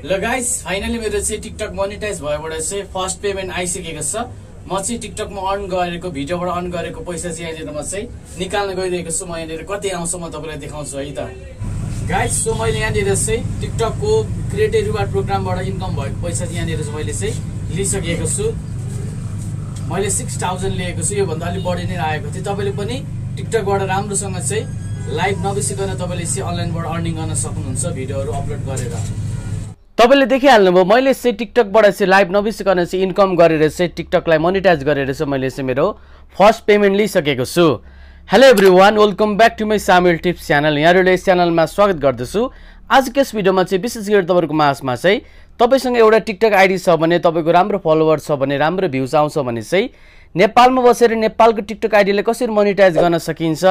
ल guys finally मेरो चाहिँ टिकटक मोनेटाइज भएबाट चाहिँ फर्स्ट पेमेन्ट आइसकेको छ। म चाहिँ टिकटकमा अर्न गरेको भिडियोबाट अर्न गरेको पैसा चाहिँ यहाँनिर म चाहिँ निकाल्न गइरहेको छु। म यहाँनिर कति आउँछ म तपाईँलाई देखाउँछु है त गाइस। सो मैले यहाँनिर चाहिँ टिकटकको क्रिएटिभ रिवार्ड प्रोग्रामबाट इन्कम भएको पैसा चाहिँ यहाँनिर चाहिँ मैले चाहिँ लिइसकेको छु। मैले 6000 लिएको छु, योभन्दा अलिक बढी नै आएको थियो। तपाईँले पनि टिकटकबाट राम्रोसँग चाहिँ लाइभ नबिसिकन तपाईँले चाहिँ अनलाइनबाट अर्निङ गर्न सक्नुहुन्छ भिडियोहरू अपलोड गरेर। तपाईले देखिहाल्नुभयो मैले चाहिँ टिकटकबाट चाहिँ लाइभ नबिसिकन चाहिँ इन्कम गरेर चाहिँ टिकटकलाई मोनेटाइज गरेर चाहिँ मैले चाहिँ मेरो फर्स्ट पेमेन्ट लिइसकेको छु। Hello everyone, welcome back to my सामेल टिप्स च्यानल। यहाँहरूले यस च्यानलमा स्वागत गर्दछु। आजको यस भिडियोमा चाहिँ विशेष गरी तपाईँको माझमा चाहिँ तपाईसँग एउटा टिकटक आइडी छ भने, तपाईँको राम्रो फलोवर छ भने, राम्रो भ्युज आउँछ भने चाहिँ नेपालमा बसेर नेपालको टिकटक आइडीले कसरी मोनेटाइज गर्न सकिन्छ,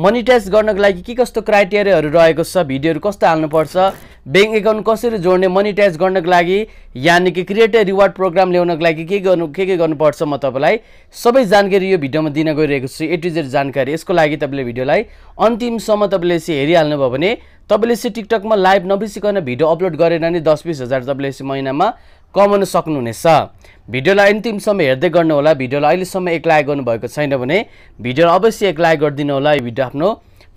मोनेटाइज गर्नको लागि के कस्तो क्राइटेरियाहरू रहेको छ, भिडियोहरू कस्तो हाल्नुपर्छ, ब्याङ्क एकाउन्ट कसरी जोड्ने, मोनेटाइज गर्नको लागि यानि कि क्रिएटिभ रिवार्ड प्रोग्राम ल्याउनको लागि के गर्नुपर्छ, म तपाईँलाई सबै जानकारी यो भिडियोमा दिन गइरहेको छु। ए टु जेड जानकारी। यसको लागि तपाईँले भिडियोलाई अन्तिमसम्म तपाईँले चाहिँ हेरिहाल्नुभयो भने तपाईँले चाहिँ टिकटकमा लाइभ नबिसिकन भिडियो अपलोड गरेर नै 10-20 हजार तपाईँले चाहिँ महिनामा कमाउन सक्नुहुनेछ। भिडियोलाई अन्तिमसम्म हेर्दै गर्नु होला। भिडियोलाई अहिलेसम्म एक लाइक गर्नुभएको छैन भने भिडियोलाई अवश्य एक लाइक गरिदिनु होला। यो भिडियो आफ्नो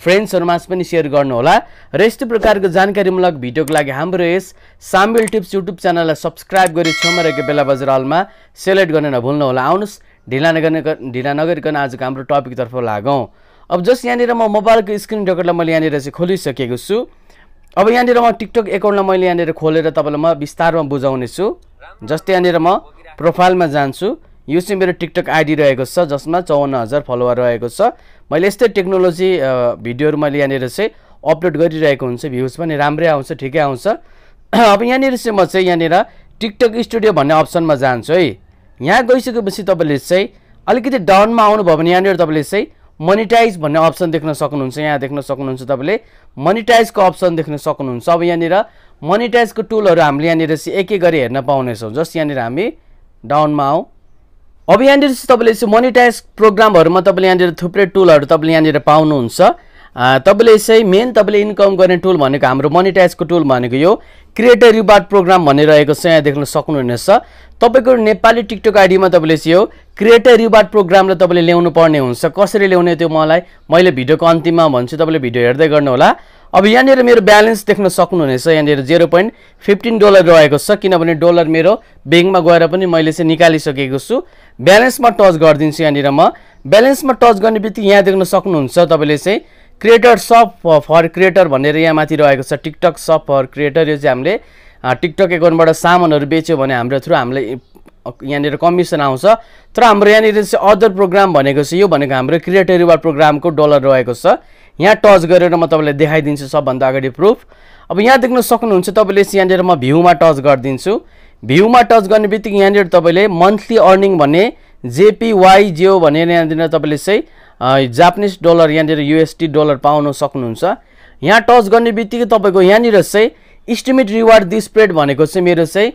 फ्रेन्ड्सहरूमा पनि सेयर गर्नु होला। र यस्तो प्रकारको जानकारीमूलक भिडियोको लागि हाम्रो यस सामेल टिप्स युट्युब च्यानललाई सब्सक्राइब गरी छेउमा रहेको बेला बजेर अलमा सेलेक्ट गर्न नभुल्नु होला। आउनुहोस् ढिला नगरिकन आजको हाम्रो टपिकतर्फ लागौँ। अब जस्ट यहाँनिर म मोबाइलको स्क्रिन रेकर्डलाई मैले यहाँनिर चाहिँ खोलिसकेको छु। अब यहाँनिर म टिकटक एकाउन्टलाई मैले यहाँनिर खोलेर तपाईँलाई म विस्तारमा बुझाउने छु। जस्तै यहाँनिर म प्रोफाइलमा जान्छु। यो चाहिँ मेरो टिकटक आइडी रहेको छ जसमा 54000 फलोवर रहेको छ। मैले यस्तै टेक्नोलोजी भिडियोहरू मैले यहाँनिर चाहिँ अपलोड गरिरहेको हुन्छ। भ्युज पनि राम्रै आउँछ, ठिकै आउँछ। अब यहाँनिर चाहिँ म चाहिँ यहाँनिर टिकटक स्टुडियो भन्ने अप्सनमा जान्छु है। यहाँ गइसकेपछि तपाईँले चाहिँ अलिकति डाउनमा आउनुभयो भने यहाँनिर तपाईँले चाहिँ मोनेटाइज भन्ने अप्सन देख्न सक्नुहुन्छ। यहाँ देख्न सक्नुहुन्छ तपाईँले मोनेटाइजको अप्सन देख्न सक्नुहुन्छ। अब यहाँनिर मोनेटाइजको टुलहरू हामीले यहाँनिर चाहिँ एक एक गरी हेर्न पाउनेछौँ। जस्ट यहाँनिर हामी डाउनमा आउँ। अब यहाँनिर चाहिँ तपाईँले चाहिँ मोनेटाइज प्रोग्रामहरूमा तपाईँले यहाँनिर थुप्रै टुलहरू तपाईँले यहाँनिर पाउनुहुन्छ। तपाईँले चाहिँ मेन तपाईँले इन्कम गर्ने टुल भनेको हाम्रो मोनेटाइजको टुल भनेको यो क्रिएटिभ रिवार्ड प्रोग्राम भन्ने रहेको छ। यहाँ देख्न सक्नुहुनेछ तपाईँको नेपाली टिकटक आइडीमा तपाईँले चाहिँ यो क्रिएटिभ रिवार्ड प्रोग्रामलाई तपाईँले ल्याउनु पर्ने हुन्छ। कसरी ल्याउने त्यो मैले भिडियोको अन्तिममा भन्छु, तपाईँले भिडियो हेर्दै गर्नु होला। अब यहाँनिर मेरो ब्यालेन्स देख्न सक्नुहुनेछ। यहाँनिर $0.15 रहेको छ, किनभने डलर मेरो ब्याङ्कमा गएर पनि मैले चाहिँ निकालिसकेको छु। ब्यालेन्समा टच गरिदिन्छु। यहाँनिर म ब्यालेन्समा टच गर्ने बित्तिकै यहाँ देख्न सक्नुहुन्छ तपाईँले चाहिँ क्रिएटर सप फर क्रिएटर भनेर यहाँ माथि रहेको छ। टिकटक सप फर क्रिएटर, यो चाहिँ हामीले टिकटक एकाउन्टबाट सामानहरू बेच्यो भने हाम्रो थ्रु हामीलाई यहाँनिर कमिसन आउँछ। तर हाम्रो यहाँनिर चाहिँ अदर प्रोग्राम भनेको चाहिँ यो भनेको हाम्रो क्रिएटिभ रिवार्ड प्रोग्रामको डलर रहेको छ। यहाँ टच गरेर म तपाईँलाई देखाइदिन्छु सबभन्दा अगाडि प्रुफ। अब यहाँ देख्न सक्नुहुन्छ तपाईँले चाहिँ यहाँनिर म भ्यूमा टच गरिदिन्छु। भ्यूमा टच गर्ने बित्तिकै यहाँनिर तपाईँले मन्थली अर्निङ भन्ने JPY भनेर यहाँनिर तपाईँले चाहिँ जापानिज डलर यहाँनिर USD डलर पाउन सक्नुहुन्छ। यहाँ टच गर्ने बित्तिकै तपाईँको यहाँनिर चाहिँ इस्टिमेट रिवार्ड दिस स्प्रेड भनेको चाहिँ मेरो चाहिँ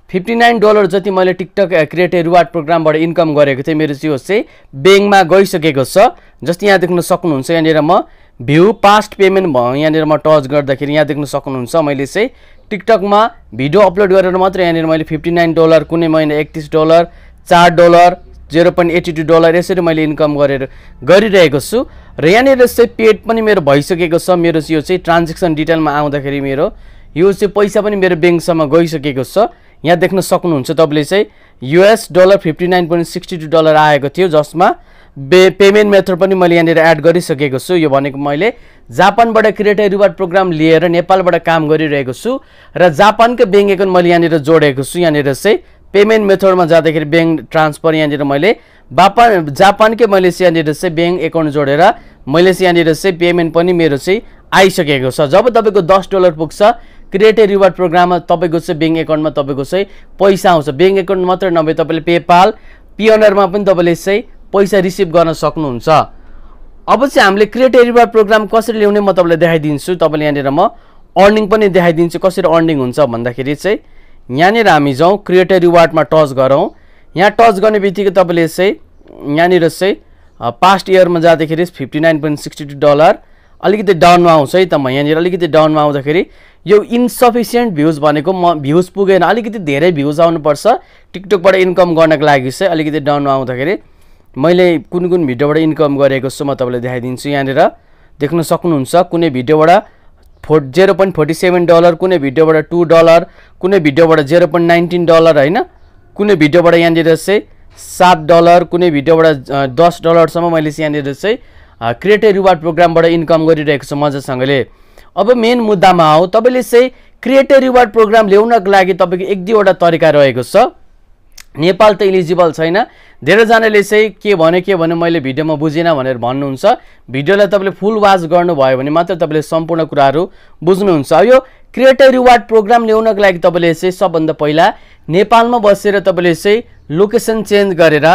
$59 जति मैले टिकटक क्रिएटिभ रिवार्ड प्रोग्रामबाट इन्कम गरेको थिएँ। मेरो चाहिँ यो चाहिँ ब्याङ्कमा गइसकेको छ। जस्तै यहाँ देख्न सक्नुहुन्छ यहाँनिर म भ्यू पास्ट पेमेन्ट यहाँनिर म टच गर्दाखेरि यहाँ देख्न सक्नुहुन्छ मैले चाहिँ टिकटकमा भिडियो अपलोड गरेर मात्र यहाँनिर मैले $59, कुनै महिना $31, $4, $0.82 यसरी मैले इन्कम गरिरहेको छु। र यहाँनिर चाहिँ पेड पनि मेरो भइसकेको छ। मेरो यो चाहिँ ट्रान्जेक्सन डिटेलमा आउँदाखेरि मेरो यो चाहिँ पैसा पनि मेरो ब्याङ्कसम्म गइसकेको छ। यहाँ देख्न सक्नुहुन्छ तपाईँले चाहिँ US डलर $59.62 आएको थियो, जसमा पेमेन्ट मेथड पनि मैले यहाँनिर एड गरिसकेको छु। यो भनेको मैले जापानबाट क्रिएटिभ रिवार्ड प्रोग्राम लिएर नेपालबाट काम गरिरहेको छु र जापानको ब्याङ्क एकाउन्ट मैले यहाँनिर जोडेको छु। यहाँनिर चाहिँ पेमेन्ट मेथडमा जाँदाखेरि ब्याङ्क ट्रान्सफर यहाँनिर मैले जापानकै मैले चाहिँ यहाँनिर चाहिँ ब्याङ्क एकाउन्ट जोडेर मैले चाहिँ यहाँनिर चाहिँ पेमेन्ट पनि मेरो चाहिँ आइसकेको छ। जब तपाईँको $10 पुग्छ क्रिएटिभ रिवार्ड प्रोग्राममा तपाईँको चाहिँ ब्याङ्क एकाउन्टमा तपाईँको चाहिँ पैसा आउँछ। ब्याङ्क एकाउन्ट मात्र नभए तपाईँले पेपाल पियोनरमा पनि तपाईँले चाहिँ पैसा रिसिभ गर्न सक्नुहुन्छ। अब चाहिँ हामीले क्रिएटिभ रिवार्ड प्रोग्राम कसरी ल्याउने म तपाईँलाई देखाइदिन्छु। तपाईँले यहाँनिर म अर्निङ पनि देखाइदिन्छु कसरी अर्निङ हुन्छ भन्दाखेरि चाहिँ यहाँनिर हामी जाउँ, क्रिएटिभ रिवार्डमा टच गरौँ। यहाँ टच गर्ने बित्तिकै तपाईँले चाहिँ यहाँनिर चाहिँ पास्ट इयरमा जाँदाखेरि $59.62। अलिकति डाउनमा आउँछ है त। म यहाँनिर अलिकति डाउनमा आउँदाखेरि यो इन्सफिसियन्ट भ्युज भनेको म भ्युज पुगेन, अलिकति धेरै भ्युज आउनुपर्छ टिकटकबाट इन्कम गर्नको लागि चाहिँ। अलिकति डाउनमा आउँदाखेरि मैले कुन कुन भिडियोबाट इन्कम गरेको छु म तपाईँलाई देखाइदिन्छु। यहाँनिर देख्न सक्नुहुन्छ कुनै भिडियोबाट $0.47, कुनै भिडियोबाट $2, कुनै भिडियोबाट $0.19 होइन, कुनै भिडियोबाट यहाँनिर चाहिँ $7, कुनै भिडियोबाट $10 सम्म मैले यहाँनिर चाहिँ क्रिएटर रिवार्ड प्रोग्रामबाट इन्कम गरिरहेको छु मजासँगले। अब मेन मुद्दामा आऊ, तपाईँले चाहिँ क्रिएटर रिवार्ड प्रोग्राम ल्याउनको लागि तपाईँको 1-2वटा तरिका रहेको छ। नेपाल त इलिजिबल छैन, धेरैजनाले चाहिँ के भने मैले भिडियोमा बुझिनँ भनेर भन्नुहुन्छ। भिडियोलाई तपाईँले फुल वाच गर्नुभयो भने मात्र तपाईँले सम्पूर्ण कुराहरू बुझ्नुहुन्छ। यो क्रिएटर रिवार्ड प्रोग्राम ल्याउनको लागि तपाईँले चाहिँ सबभन्दा पहिला नेपालमा बसेर तपाईँले चाहिँ लोकेसन चेन्ज गरेर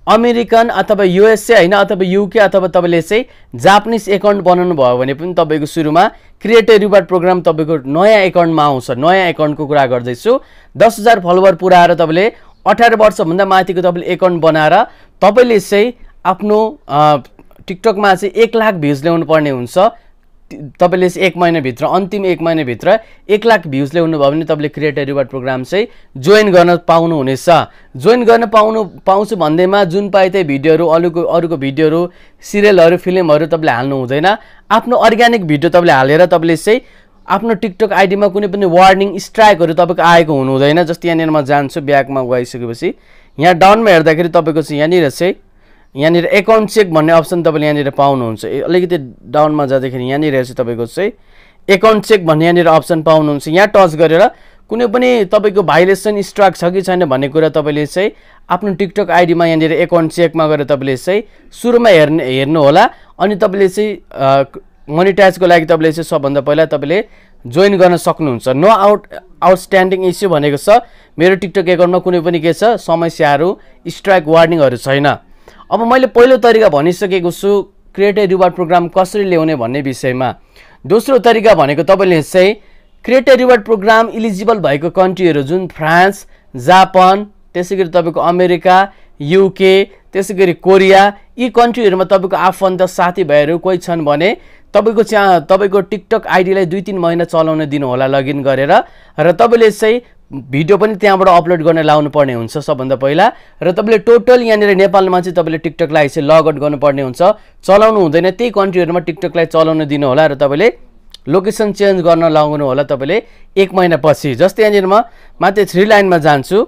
अमेरिकन अथवा युएसए होइन अथवा युके अथवा तपाईँले चाहिँ जापानिज एकाउन्ट बनाउनु भयो भने पनि तपाईँको सुरुमा क्रिएटर रिवार्ड प्रोग्राम तपाईँको नयाँ एकाउन्टमा आउँछ। नयाँ एकाउन्टको कुरा गर्दैछु। 10,000 फलोवर पुऱ्याएर तपाईँले 18 वर्षभन्दा माथिको तपाईँले एकाउन्ट बनाएर तपाईँले चाहिँ आफ्नो टिकटकमा चाहिँ 1 लाख भ्युज ल्याउनु पर्ने हुन्छ। तपाईँले चाहिँ 1 महिनाभित्र, अन्तिम 1 महिनाभित्र 1 लाख भ्युज ल्याउनु भयो भने तपाईँले क्रिएटर रिवार्ड प्रोग्राम चाहिँ जोइन गर्न पाउनुहुनेछ। जोइन गर्न पाउँछु भन्दैमा जुन पाए त्यही भिडियोहरू, अरूको भिडियोहरू, सिरियलहरू, फिल्महरू तपाईँले हाल्नु हुँदैन। आफ्नो अर्ग्यानिक भिडियो तपाईँले हालेर तपाईँले चाहिँ आफ्नो टिकटक आइडीमा कुनै पनि वार्निङ स्ट्राइकहरू तपाईँको आएको हुनु हुँदैन। जस्तै यहाँनिर म जान्छु, ब्याकमा गइसकेपछि यहाँ डाउनमा हेर्दाखेरि तपाईँको चाहिँ यहाँनिर एकाउन्ट चेक भन्ने अप्सन तपाईँले यहाँनिर पाउनुहुन्छ। अलिकति डाउनमा जाँदाखेरि यहाँनिर चाहिँ तपाईँको चाहिँ एकाउन्ट चेक भन्ने यहाँनिर अप्सन पाउनुहुन्छ। यहाँ टच गरेर कुनै पनि तपाईँको भाइलेसन स्ट्राइक छ कि छैन भन्ने कुरा तपाईँले चाहिँ आफ्नो टिकटक आइडीमा यहाँनिर एकाउन्ट चेकमा गरेर तपाईँले चाहिँ सुरुमा हेर्नु होला। अनि तपाईँले चाहिँ मोनिटाइजको लागि तपाईँले चाहिँ सबभन्दा पहिला तपाईँले जोइन गर्न सक्नुहुन्छ। नो आउटस्ट्यान्डिङ इस्यु भनेको छ मेरो टिकटक एकाउन्टमा कुनै पनि के छ समस्याहरू, स्ट्राइक, वार्निङहरू छैन। अब मैले पहिलो तरिका भनिसकेको छु क्रिएटर रिवार्ड प्रोग्राम कसरी ल्याउने भन्ने विषयमा। दोस्रो तरिका भनेको तपाईँले चाहिँ क्रिएटर रिवार्ड प्रोग्राम इलिजिबल भएको कन्ट्रीहरू जुन फ्रान्स, जापान, त्यसै गरी तपाईँको अमेरिका, युके, त्यसै गरी कोरिया, यी कन्ट्रीहरूमा तपाईँको आफन्त साथीभाइहरू कोही छन् भने तपाईँको टिकटक आइडीलाई 2-3 महिना चलाउन दिनु होला लगइन गरेर। र तपाईँले चाहिँ भिडियो पनि त्यहाँबाट अपलोड गर्न लाउनु पर्ने हुन्छ सबभन्दा पहिला। र तपाईँले टोटल यहाँनिर नेपालमा चाहिँ तपाईँले टिकटकलाई चाहिँ लगआउट गर्नुपर्ने हुन्छ, चलाउनु हुँदैन। त्यही कन्ट्रीहरूमा टिकटकलाई चलाउन दिनु होला र तपाईँले लोकेसन चेन्ज गर्न लाउनु होला तपाईँले 1 महिनापछि। जस्तै यहाँनिर म मात्रै 3 लाइनमा जान्छु,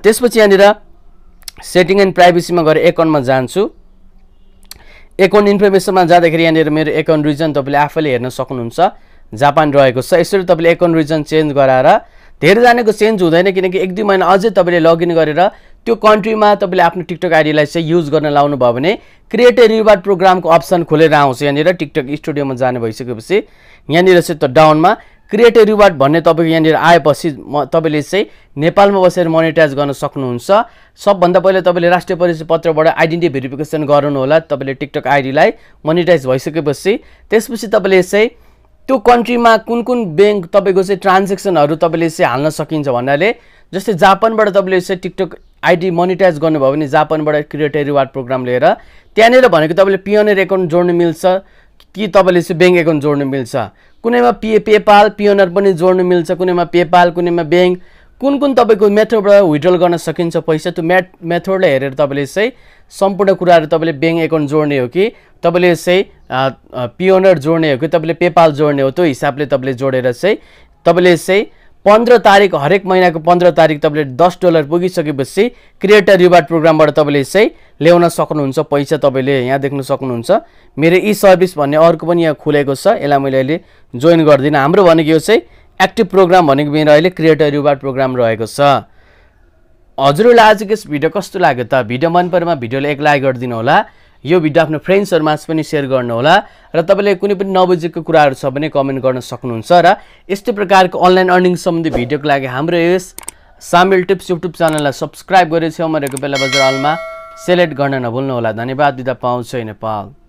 त्यसपछि यहाँनिर सेटिङ एन्ड प्राइभेसीमा गएर एकाउन्टमा जान्छु। एकाउन्ट इन्फर्मेसनमा जाँदाखेरि यहाँनिर मेरो एकाउन्ट रिजन तपाईँले आफैले हेर्न सक्नुहुन्छ, जापान रहेको छ। यसरी तपाईँले एकाउन्ट रिजन चेन्ज गराएर, धेरैजनाको चेन्ज हुँदैन किनकि 1-2 महिना अझै तपाईँले लगइन गरेर त्यो कन्ट्रीमा तपाईँले आफ्नो टिकटक आइडीलाई चाहिँ युज गर्न लाउनु भयो भने क्रिएटर रिवार्ड प्रोग्रामको अप्सन खोलेर आउँछ। यहाँनिर टिकटक स्टुडियोमा जानु भइसकेपछि यहाँनिर चाहिँ त डाउनमा क्रिएटर रिवार्ड भन्ने तपाईँको यहाँनिर आएपछि तपाईँले चाहिँ नेपालमा बसेर मोनिटाइज गर्न सक्नुहुन्छ। सबभन्दा पहिला तपाईँले राष्ट्रिय परिचय पत्रबाट आइडेन्टिटी भेरिफिकेसन गराउनु होला तपाईँले टिकटक आइडीलाई मोनिटाइज भइसकेपछि। त्यसपछि तपाईँले चाहिँ त्यो कन्ट्रीमा कुन ब्याङ्क तपाईँको चाहिँ ट्रान्जेक्सनहरू तपाईँले चाहिँ हाल्न सकिन्छ भन्नाले, जस्तै जापानबाट तपाईँले चाहिँ टिकटक आइडी मोनिटाइज गर्नुभयो भने जापानबाट क्रिएटर रिवार्ड प्रोग्राम लिएर त्यहाँनिर भनेको तपाईँले पियोनियर एकाउन्ट जोड्नु मिल्छ कि तपाईँले चाहिँ ब्याङ्क एकाउन्ट जोड्नु मिल्छ। कुनैमा पेपाल पियोनियर पनि जोड्नु मिल्छ, कुनैमा पेपाल, कुनैमा ब्याङ्क, कुन तपाईँको मेथडबाट विड्रल गर्न सकिन्छ पैसा। त्यो मेथडलाई हेरेर तपाईँले चाहिँ सम्पूर्ण कुराहरू तपाईँले ब्याङ्क एकाउन्ट जोड्ने हो कि तपाईँले चाहिँ पियोनियर जोड्ने हो कि तपाईँले पेपाल जोड्ने हो, त्यो हिसाबले तपाईँले जोडेर चाहिँ तपाईँले चाहिँ 15 तारिक, हरेक महिनाको 15 तारिक तपाईँले $10 पुगिसकेपछि क्रिएटर रिवार्ड प्रोग्रामबाट तपाईँले चाहिँ ल्याउन सक्नुहुन्छ पैसा। तपाईँले यहाँ देख्न सक्नुहुन्छ मेरो ई सर्भिस भन्ने अर्को पनि यहाँ खुलेको छ, यसलाई मैले अहिले जोइन गर्दिनँ। हाम्रो भनेको यो चाहिँ एक्टिभ प्रोग्राम भनेको मेरो अहिले क्रिएटर रिवार्ड प्रोग्राम रहेको छ। हजुरहरूलाई आजको यस भिडियो कस्तो लाग्यो त? भिडियो मन परेमा भिडियोलाई 1 लाइक गरिदिनु होला, यो भिडियो आफ्नो फ्रेन्ड्सहरूमा पनि सेयर गर्नु होला र तपाईँले कुनै पनि नबुझेको कुराहरू छ भने कमेन्ट गर्न सक्नुहुन्छ। र यस्तै प्रकारको अनलाइन अर्निङ सम्बन्धी भिडियोको लागि हाम्रो यस सामिल टिप्स युट्युब च्यानललाई सब्सक्राइब गरेर छेउमा रहेको बेल बजार अलमा सेलेक्ट गर्न नभुल्नु होला। धन्यवाद, बिदा पाउँछु नेपाल।